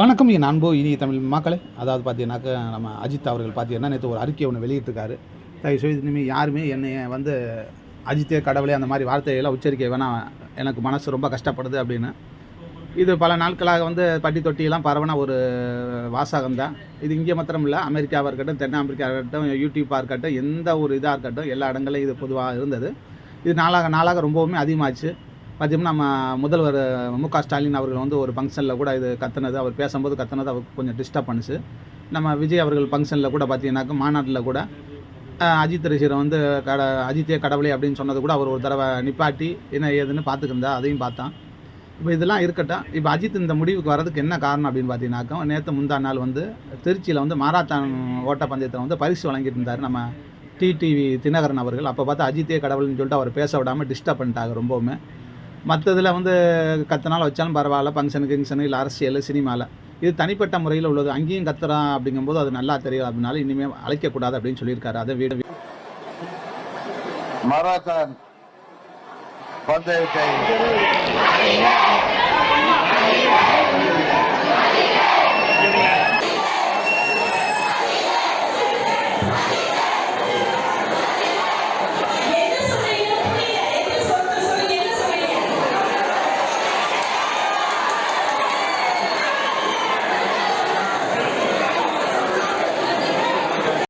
வணக்கம் என் அன்பு இனிய தமிழ் மக்களே. அதாவது பார்த்தீங்கன்னாக்கா நம்ம அஜித் அவர்கள் பார்த்தீங்கன்னா நேற்று ஒரு அறிக்கை ஒன்று வெளியிட்டிருக்காரு. தயவுசெய்து இனிமேல் யாருமே என்னைய வந்து அஜித்தே கடவுளே அந்த மாதிரி வார்த்தையெல்லாம் உச்சரிக்க வேணாம், எனக்கு மனசு ரொம்ப கஷ்டப்படுது அப்படின்னு. இது பல நாட்களாக வந்து பட்டி தொட்டியெல்லாம் பரவன ஒரு வாசகம் தான். இது இங்கே மாத்திரம் இல்லை, அமெரிக்காவாக இருக்கட்டும், தென்னாப்பிரிக்காவாக இருக்கட்டும், யூடியூப்பாக இருக்கட்டும், எந்த ஒரு இதாக இருக்கட்டும், எல்லா இடங்களையும் இது பொதுவாக இருந்தது. இது நாளாக ரொம்பவுமே அதிகமாச்சு. பார்த்தீங்கன்னா நம்ம முதல்வர் மு.க. ஸ்டாலின் அவர்கள் வந்து ஒரு ஃபங்க்ஷனில் கூட இது கத்துனது, அவர் பேசும்போது கத்துனது அவருக்கு கொஞ்சம் டிஸ்டர்ப் பண்ணுச்சு. நம்ம விஜய் அவர்கள் ஃபங்க்ஷனில் கூட பார்த்தீங்கன்னாக்கா மாநாட்டில் கூட அஜித் ரசிகரை வந்து அஜித்தே கடவுளே அப்படின்னு சொன்னது கூட அவர் ஒரு தடவை நிப்பாட்டி என்ன ஏதுன்னு பார்த்துக்கிருந்தா, அதையும் பார்த்தான். இப்போ இதெல்லாம் இருக்கட்டும். இப்போ அஜித் இந்த முடிவுக்கு வர்றதுக்கு என்ன காரணம் அப்படின்னு பார்த்தீங்கன்னாக்கா, நேற்று முந்தா நாள் வந்து திருச்சியில் வந்து மாராத்தான் ஓட்டப்பந்தயத்தில் வந்து பரிசு வழங்கிட்டு இருந்தார் நம்ம டிடிவி தினகரன் அவர்கள். அப்போ பார்த்தா அஜித்தே கடவுள்னு சொல்லிட்டு அவர் பேச விடாமல் டிஸ்டர்ப் பண்ணிட்டாங்க ரொம்பவுமே. மற்றதில் வந்து கத்தனால வச்சாலும் பரவாயில்ல, கிங்ஷனு இல்லை அரசியல் சினிமாவில் இது தனிப்பட்ட முறையில் உள்ளது. அங்கேயும் கத்துறான் அப்படிங்கும்போது அது நல்லா தெரியும், அப்படின்னால இனிமேல் அழைக்கக்கூடாது அப்படின்னு சொல்லியிருக்காரு. அதை வீடு மாரத்தான் பந்தயத்தை